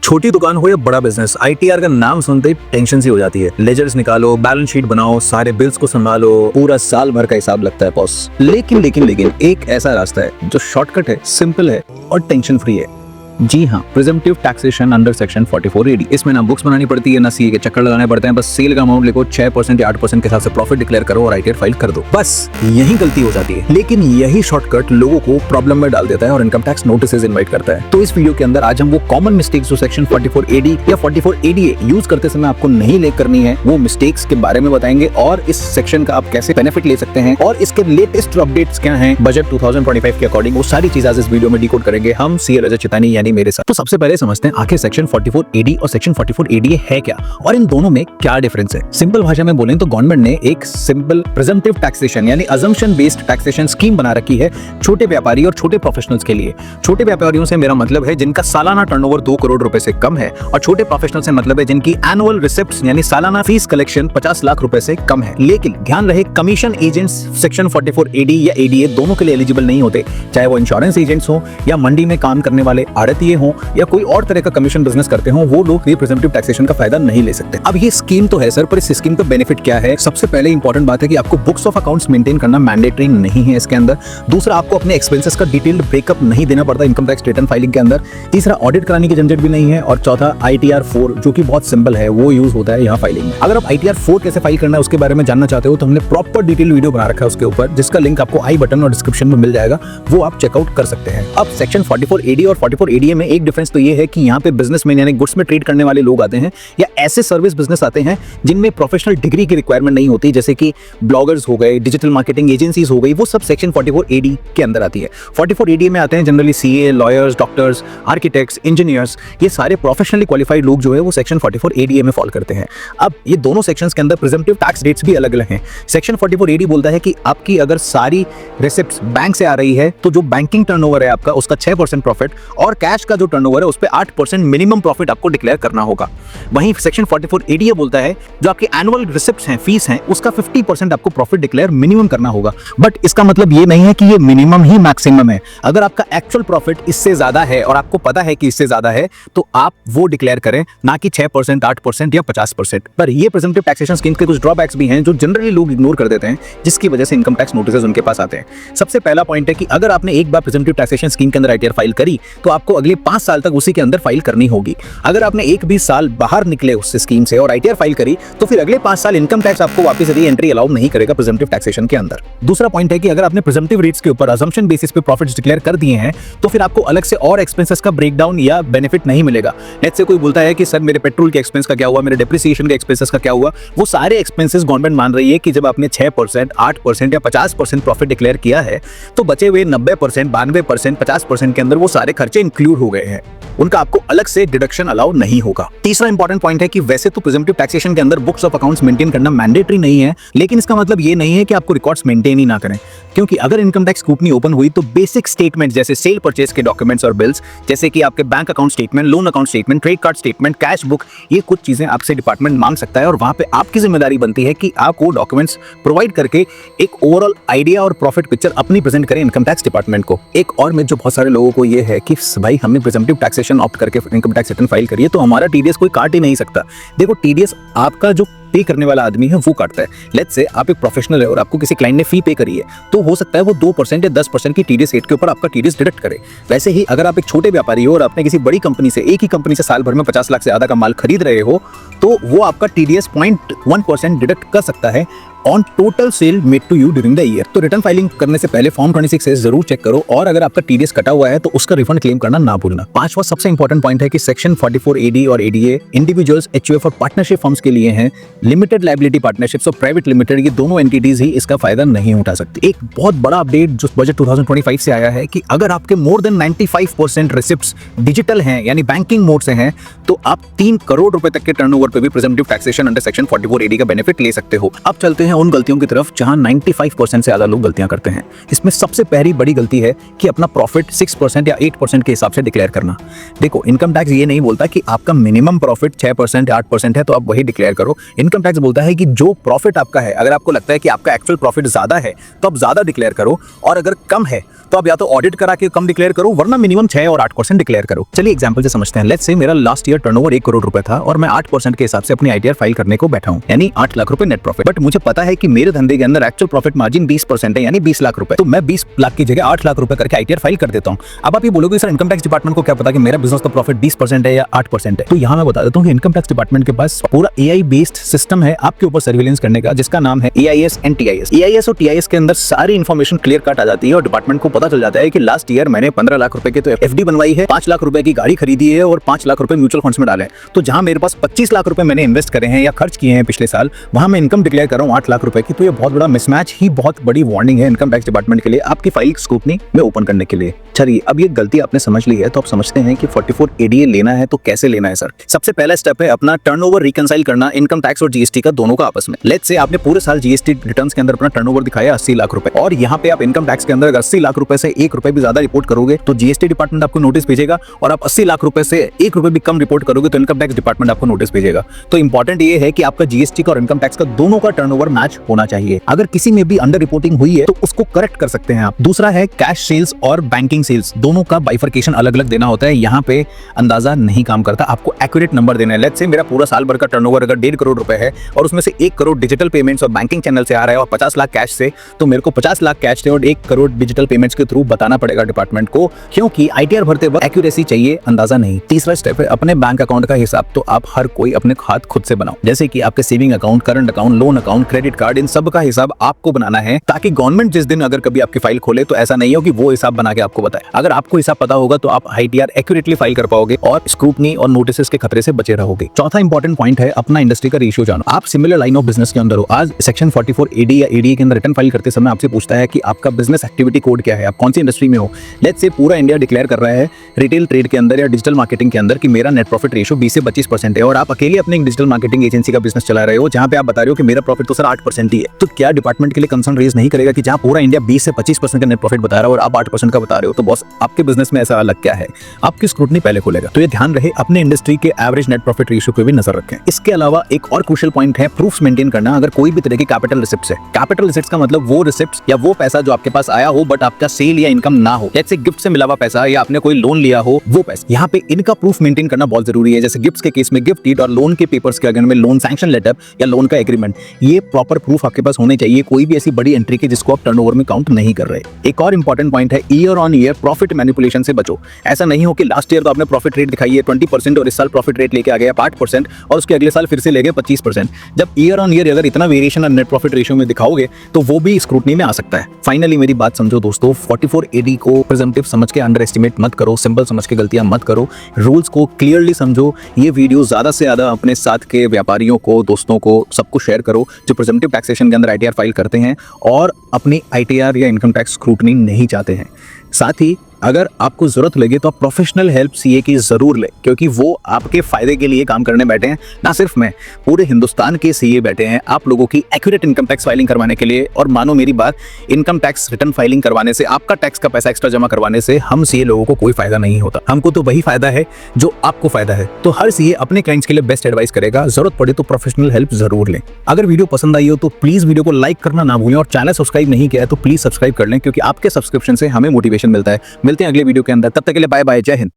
छोटी दुकान हो या बड़ा बिजनेस, आईटीआर का नाम सुनते ही टेंशन सी हो जाती है। लेजर्स निकालो, बैलेंस शीट बनाओ, सारे बिल्स को संभालो, पूरा साल भर का हिसाब लगता है बॉस। लेकिन एक ऐसा रास्ता है जो शॉर्टकट है, सिंपल है और टेंशन फ्री है। जी हाँ, presumptive taxation under section 44AD। इसमें ना बुक्स बनानी पड़ती है, ना सीए के चक्कर लगाने पड़ते हैं। बस सेल का अमाउंट लिखो, 6% या 8% के हिसाब से प्रॉफिट डिक्लेयर करो और आईटीआर फाइल कर दो। बस यही गलती हो जाती है, लेकिन यही शॉर्टकट लोगों को प्रॉब्लम में डाल देता है और इनकम टैक्स नोटिसेस इनवाइट करता है। तो इस वीडियो के अंदर आज हम वो कॉमन मिस्टेक्स जो सेक्शन 44AD या 44ADA यूज करते समय आपको नहीं ले करनी है, वो मिस्टेक्स के बारे में बताएंगे और इस सेक्शन का आप कैसे बेनिफिट ले सकते हैं और इसके लेटेस्ट अपडेट्स क्या हैं बजट 2025 के अकॉर्डिंग, वो सारी चीजें आज इस वीडियो में डिकोड करेंगे हम, सीए रजत चितानी यानी मेरे साथ। तो सबसे पहले समझते हैं आखिर सेक्शन 44AD और सेक्शन 44ADA है क्या और इन दोनों में क्या डिफरेंस है। सिंपल भाषा में बोलें तो गवर्नमेंट ने एक सिंपल प्रिजम्पटिव टैक्सेशन यानी अजम्पशन बेस्ड टैक्सेशन स्कीम बना रखी है छोटे व्यापारी और छोटे प्रोफेशनल्स के लिए। छोटे व्यापारियों से मेरा मतलब है जिनका सालाना टर्नओवर 2 करोड़ रुपए से कम है, और छोटे प्रोफेशनल से मतलब है जिनकी एनुअल रिसिप्ट्स यानी सालाना फीस कलेक्शन 50 लाख रुपए से कम है। लेकिन ध्यान रहे, कमीशन एजेंट्स सेक्शन 44AD या ADA दोनों के लिए एलिजिबल नहीं होते, चाहे वो इंश्योरेंस एजेंट्स हो या मंडी में काम करने वाले आड़तिये हो या कोई और तरह का कमीशन बिजनेस करते हो, वो लोग ये प्रिजम्पटिव टैक्सेशन का फायदा नहीं ले सकते। अब ये स्कीम तो है सर, पर इस स्कीम का बेनिफिट क्या है? सबसे पहले इंपॉर्टेंट बात है कि आपको बुक्स ऑफ अकाउंट्स मेंटेन करना मैंडेटरी नहीं है इसके अंदर। दूसरा, आपको अपने एक्सपेंसेस का डिटेल्ड ब्रेकअप नहीं देना पड़ता इनकम टैक्स रिटर्न फाइलिंग के अंदर। तीसरा, ऑडिट कराने की झंझट भी नहीं है। और चौथा, ITR 4 जो कि बहुत सिंपल है, वो यूज होता है यहाँ फाइलिंग में। अगर आप ITR 4 कैसे फाइल करना है उसके बारे में जानना चाहते हो तो हमने प्रॉपर डिटेल वीडियो बना रखा है उसके ऊपर, जिसका लिंक आपको आई बटन और डिस्क्रिप्शन में मिल जाएगा, वो आप चेकआउट कर सकते हैं। अब सेक्शन 44AD और 44ADA में एक डिफरेंस तो ये है कि यहाँ पे बिजनेसमैन यानी गुड्स में ट्रेड करने वाले लोग आते हैं या ऐसे सर्विस बिजनेस आते हैं जिनमें प्रोफेशनल डिग्री की रिक्वायरमेंट नहीं होती, जैसे कि ब्लॉगर्स हो गए, डिजिटल मार्केटिंग एजेंसीज हो गई, वो सब सेक्शन 44AD के अंदर आती है। 44ADA में आते हैं generally CA, lawyers, doctors, architects, engineers, ये सारे प्रोफेशनली क्वालिफाइड लोग जो है वो सेक्शन 44ADA में फॉल करते हैं। अब ये दोनों सेक्शंस के अंदर प्रिजम्पटिव टैक्स रेट्स भी अलग अलग हैं। सेक्शन 44AD बोलता है कि आपकी अगर सारी रिसिप्ट्स बैंक से आ रही है तो जो बैंकिंग टर्नओवर है आपका उसका 6% प्रॉफिट और कैश का जो टर्नओवर है उस पे 8% मिनिमम प्रॉफिट आपको डिक्लेयर करना होगा। वहीं सेक्शन 44ADA बोलता है जो आपकी एनुअल रिसिप्ट्स हैं, फीस हैं, उसका 50% आपको प्रॉफिट डिक्लेयर मिनिमम करना होगा। बट इसका मतलब ये नहीं है कि ये मिनिमम ही मैक्सिमम है। अगर आपका एक्चुअल प्रॉफिट इससे ज्यादा है और आपको पता है कि इससे ज्यादा है तो आप वो डिक्लेयर करें, ना कि 6%, 8% या 50%। पर ये प्रिजम्पटिव टैक्सेशन स्कीम के कुछ ड्रॉबैक्स भी हैं जो जनरली लोग इग्नोर कर देते हैं, जिसकी वजह से इनकम टैक्स नोटिसेस उनके पास आते हैं। सबसे पहला पॉइंट है कि अगर आपने एक बार प्रिजम्पटिव टैक्सेशन स्कीम के अंदर ITR फाइल करी तो आपको अगले 5 साल तक उसी के अंदर फाइल करनी होगी। अगर आपने एक भी साल बाहर निकले उस स्कीम से और ITR फाइल करी तो फिर अगले 5 साल इनकम टैक्स आपको वापस री एंट्री अलाउ नहीं करेगा प्रिजम्पटिव टैक्सेशन के अंदर। दूसरा पॉइंट है कि अगर आपने प्रिजम्पटिव रेट्स के ऊपर अजम्पशन बेसिस पे प्रॉफिट्स डिक्लेयर कर दिए हैं तो फिर आपको अलग से और एक्सपेंसेस का ब्रेकडाउन या बेनिफिट नहीं मिलेगा। लेट्स से कोई बोलता है कि सर मेरे पेट्रोल के एक्सपेंस का क्या हुआ, मेरे डेप्रिसिएशन के एक्सपेंसेस का क्या हुआ, वो सारे एक्सपेंसेस गवर्नमेंट मान रही है कि जब आपने 6%, 8% या 50% प्रॉफिट डिक्लेयर किया है तो बचे हुए 90%, 92%, 50% के अंदर वो सारे खर्चे इंक्लूड हो गए हैं, उनका आपको अलग से डिडक्शन अलाउ नहीं होगा। तीसरा इंपॉर्टेंट पॉइंट है कि वैसे तो प्रिजम्पटिव टैक्सेशन के अंदर बुक्स ऑफ अकाउंट्स मेंटेन करना मैंडेटरी नहीं है, लेकिन इसका मतलब ये नहीं है कि आपको रिकॉर्ड्स मेंटेन ही ना करें, क्योंकि अगर इनकम टैक्स स्क्रूटनी ओपन हुई तो बेसिक स्टेटमेंट जैसे सेल परचेज के डॉक्यूमेंट्स और बिल्स, जैसे कि आपके bank account statement, loan account statement, trade card statement, cash book, ये कुछ चीजें आपसे डिपार्टमेंट मांग सकता है और वहां पे आपकी जिम्मेदारी बनती है कि आप वो डॉक्यूमेंट्स प्रोवाइड करके एक ओवरऑल आइडिया और प्रॉफिट पिक्चर अपनी प्रेजेंट करें इनकम टैक्स डिपार्टमेंट को। एक और मिथ जो बहुत सारे लोगों को ये है कि भाई हमने प्रिजम्पटिव टैक्सेशन ऑप्ट करके इनकम टैक्स रिटर्न फाइल करिए तो हमारा TDS कोई काट ही नहीं सकता। देखो, TDS आपका जो पे करने वाला आदमी है वो काटता है। लेट्स से आप एक प्रोफेशनल है और आपको किसी क्लाइंट ने फी पे करी है तो हो सकता है वो 2% या 10% की TDS रेट के ऊपर आपका TDS डिडक्ट करे। वैसे ही अगर आप एक छोटे व्यापारी हो और आपने किसी बड़ी कंपनी से, एक ही कंपनी से साल भर में 50 लाख से ज्यादा का माल खरीद रहे हो तो वो आपका TDS 0.1% डिडक्ट कर सकता है on total sale made to you during the year. तो रिटर्न फाइलिंग करने से पहले फॉर्म 26A जरूर चेक करो और अगर आपका TDS कटा हुआ है तो उसका रिफंड क्लेम करना ना भूलना। पांचवा सबसे इंपॉर्टेंट पॉइंट है कि सेक्शन 44AD और ADA इंडिविजुअल्स, HUF और पार्टनरशिप फर्म्स के लिए हैं। लिमिटेड लायबिलिटी पार्टनरशिप्स और प्राइवेट लिमिटेड, ये दोनों एंटिटीज ही इसका फायदा नहीं उठा सकती। एक बहुत बड़ा अपडेट जो बजट 2025 से आया है कि अगर आपके मोर देन 95% रिसिप्ट्स डिजिटल हैं यानी बैंकिंग मोड से हैं तो आप 3 करोड़ रुपए तक के टर्नओवर कोड पे भी presumptive taxation under section 44AD का बेनिफिट ले सकते हो। अब चलते हैं उन गलतियों की तरफ जहां 95% से ज्यादा लोग गलतियां करते हैं। इसमें सबसे पहली बड़ी गलती है कि अपना प्रॉफिट 6% या 8% के हिसाब से डिक्लेयर करना। देखो, इनकम टैक्स ये नहीं बोलता कि आपका मिनिमम प्रॉफिट 6% या 8% है तो आप वही डिक्लेयर करो। इनकम टैक्स बोलता है कि जो प्रॉफिट आपका है, अगर आपको लगता है कि आपका एक्चुअल प्रॉफिट ज्यादा है तो आप ज्यादा डिक्लेयर करो, और अगर कम है तो आप या तो ऑडिट करा के कम डिक्लेयर करो, वरना मिनिमम 6 और 8% डिक्लेयर करो। चलिए एग्जांपल से समझते हैं। लेट्स से मेरा लास्ट ईयर टर्नओवर 1 करोड़ रुपए था और मैं 8% के हिसाब से अपनी आईटीआर फाइल करने को बैठा हूं, यानी 8 लाख रुपए नेट प्रॉफिट। बट मुझे पता है कि मेरे धंधे के अंदर एक्चुअल प्रॉफिट मार्जिन 20% है, यानी 20 लाख रुपए। तो मैं 20 लाख की जगह 8 लाख रुपए करके आईटीआर फाइल कर देता हूं। अब आप ये बोलोगे सर इनकम टैक्स डिपार्टमेंट को क्या पता कि मेरा बिजनेस का प्रॉफिट 20% है या 8% है। तो यहाँ मैं बता देता हूँ कि इनकम टैक्स डिपार्टमेंट के पास पूरा AI बेस्ड सिस्टम है आपके ऊपर सर्विलेंस करने का, जिसका नाम है AIS एंड TIS। AIS और TIS के अंदर सारी इन्फॉर्मेशन क्लियर कट आ जाती है और डिपार्टमेंट को पता चल जाता है कि लास्ट ईयर मैंने 15 लाख रुपए की तो FD बनवाई है, 5 लाख रुपए की गाड़ी खरीदी है और 5 लाख रुपए म्यूचुअल फंड्स में डाले हैं। तो जहां मेरे पास 25 लाख रुपए मैंने इन्वेस्ट करे हैं या खर्च किए हैं पिछले साल, वहां मैं इनकम डिक्लेयर कर रहा हूं 8 लाख रुपए की। तो ये बहुत बड़ा मिसमैच ही बहुत बड़ी वार्निंग है इनकम टैक्स डिपार्टमेंट के लिए आपकी फाइल स्क्रूटनी में ओपन करने के लिए। चलिए, अब ये गलती आपने समझ ली है तो आप समझते हैं कि 44ADA लेना है तो कैसे लेना है। सर, सबसे पहला स्टेप है अपना टर्नओवर रिकंसाइल करना इनकम टैक्स और GST का दोनों का आपस में। लेट्स से आपने पूरे साल GST रिटर्न्स के अंदर अपना टर्नओवर दिखाया 80 लाख रुपए, और यहाँ पे आप इनकम टैक्स के अंदर 80 लाख रुपए से 1 रुपए भी ज्यादा रिपोर्ट करोगे तो GST डिपार्टमेंट आपको नोटिस भेजेगा, और आप 80 लाख रुपए से 1 रुपए भी कम रिपोर्ट करोगे तो इनकम टैक्स डिपार्टमेंट आपको नोटिस भेजेगा। तो इंपॉर्टेंट ये है कि आपका GST का और इनकम टैक्स का दोनों का टर्नओवर मैच होना चाहिए। अगर किसी में भी अंडर रिपोर्टिंग हुई है तो उसको करेक्ट कर सकते हैं आप। दूसरा है कैश सेल्स और बैंकिंग सेल्स, दोनों का बाइफरकेशन अलग अलग देना होता है। यहाँ पे अंदाजा नहीं काम करता, आपको एक्यूरेट नंबर देना है। लेट्स से मेरा पूरा साल भर का टर्नओवर अगर 1.5 करोड़ रुपए है और उसमें से 1 करोड़ डिजिटल पेमेंट्स और बैंकिंग चैनल से आ रहा है और 50 लाख कैश से, तो मेरे को 50 लाख कैश से और 1 करोड़ डिजिटल पेमेंट्स के थ्रू बताना पड़ेगा डिपार्टमेंट को, क्योंकि आईटीआर भरते वक्त एक्यूरेसी चाहिए, अंदाजा नहीं। तीसरा स्टेप है अपने बैंक अकाउंट का हिसाब तो आप हर कोई अपने हाथ खुद से बनाओ, जैसे कि आपके saving account, current account, loan account, credit card, इन सब का हिसाब आपको बनाना है, ताकि गवर्नमेंट जिस दिन अगर कभी आपकी फाइल खोले तो ऐसा नहीं हो कि वो हिसाब बना के आपको बताए। अगर आपको हिसाब पता होगा तो आप आईटीआर एक्यूरेटली फाइल कर पाओगे और स्क्रूटनी और नोटिस के खतरे से बचे रहोगे। चौथा इंपॉर्टेंट पॉइंट है अपना इंडस्ट्री का रेशियो जानो। आप सिमिलर लाइन ऑफ बिजनेस के अंदर हो, आज सेक्शन 44AD या ADA के अंदर रिटर्न फाइल करते समय आपसे पूछता है कि आपका बिजनेस एक्टिविटी कोड क्या है, आप कौन सी इंडस्ट्री में हो। लेट्स से पूरा इंडिया डिक्लेयर कर रहा है रिटेल ट्रेड के अंदर या डिजिटल मार्केटिंग के अंदर कि मेरा नेट प्रॉफिट रेशियो 20 से 25% है, और आप अकेले अपने एक डिजिटल मार्केटिंग एजेंसी का बिजनेस चला रहे हो जहां पे आप बता रहे हो कि मेरा प्रॉफिट तो सर 8% ही है। तो क्या डिपार्टमेंट के लिए कंसर्न रेज नहीं करेगा कि जहां पूरा इंडिया 20 से 25% का नेट प्रॉफिट बता रहा है और आप 8% का बता रहे हो, तो बॉस आपके बिजनेस में ऐसा अलग क्या है? आपकी स्क्रूटनी पहले खोलेगा। तो ये ध्यान रहे अपने इंडस्ट्री के एवरेज नेट प्रॉफिट रेशियो पे भी नजर रखें। इसके अलावा एक और क्रूशियल पॉइंट है प्रूफ्स मेंटेन करना। अगर कोई भी तरह की कैपिटल रिसिप्ट्स है, कैपिटल रिसिप्ट्स का मतलब वो रिसिप्ट्स या वो पैसा जो आपके पास आया हो बट आपका सेल या इनकम ना हो, जैसे गिफ्ट से मिला हुआ पैसा या आपने कोई लोन लिया हो, वो पैसा, यहाँ पे इनका प्रूफ मेंटेन करना बहुत जरूरी है। जैसे गिफ्ट्स के केस में गिफ्ट डीड और लोन के पेपर्स के अगर में लोन सैंक्शन लेटर या लोन का एग्रीमेंट, ये प्रॉपर प्रूफ आपके पास होने चाहिए। कोई भी ऐसी बड़ी एंट्री के जिसको आप टर्नओवर में काउंट नहीं कर रहे। एक और इंपॉर्टेंट पॉइंट है year on year profit manipulation से बचो। ऐसा नहीं हो कि लास्ट ईयर तो आपने प्रॉफिट रेट दिखाई है 20% और इस साल प्रॉफिट रेट लेके आ गया 8% और उसके अगले साल फिर से ले गए 25%। जब ईयर ऑन ईयर अगर इतना वेरिएशन और नेट प्रॉफिट रेशियो में दिखाओगे तो वो भी स्क्रूटनी में आ सकता है। फाइनली मेरी बात समझो दोस्तों, 44AD को प्रिजम्पटिव समझ के अंडर एस्टिमेट मत करो, सिंपल समझ के गलतियां मत करो, रूल्स को क्लियरली समझो। ये वीडियो ज्यादा से ज्यादा अपने साथ के व्यापारियों को, दोस्तों को, सबको शेयर करो जो प्रिजम्पटिव टैक्सेशन के अंदर आईटीआर फाइल करते हैं और अपनी आईटीआर या इनकम टैक्स स्क्रूटनी नहीं चाहते हैं। साथ ही अगर आपको जरूरत लगे तो आप प्रोफेशनल हेल्प सीए की जरूर लें, क्योंकि वो आपके फायदे के लिए काम करने बैठे हैं। ना सिर्फ मैं, पूरे हिंदुस्तान के सीए बैठे हैं आप लोगों की एक्यूरेट इनकम टैक्स फाइलिंग करवाने के लिए। और मानो मेरी बात, इनकम टैक्स रिटर्न फाइलिंग करवाने से, आपका टैक्स का पैसा एक्स्ट्रा जमा करवाने से हम सीए लोगों को कोई फायदा नहीं होता। हमको तो वही फायदा है जो आपको फायदा है। तो हर सीए अपने क्लाइंट्स के लिए बेस्ट एडवाइस करेगा। जरूरत पड़े तो प्रोफेशनल हेल्प जरूर लें। अगर वीडियो पसंद आई हो तो प्लीज वीडियो को लाइक करना ना भूलें और चैनल सब्सक्राइब नहीं किया है तो प्लीज सब्सक्राइब कर लें, क्योंकि आपके सब्सक्रिप्शन से हमें मोटिवेशन मिलता है। मिलते हैं अगले वीडियो के अंदर, तब तक के लिए बाय बाय, जय हिंद।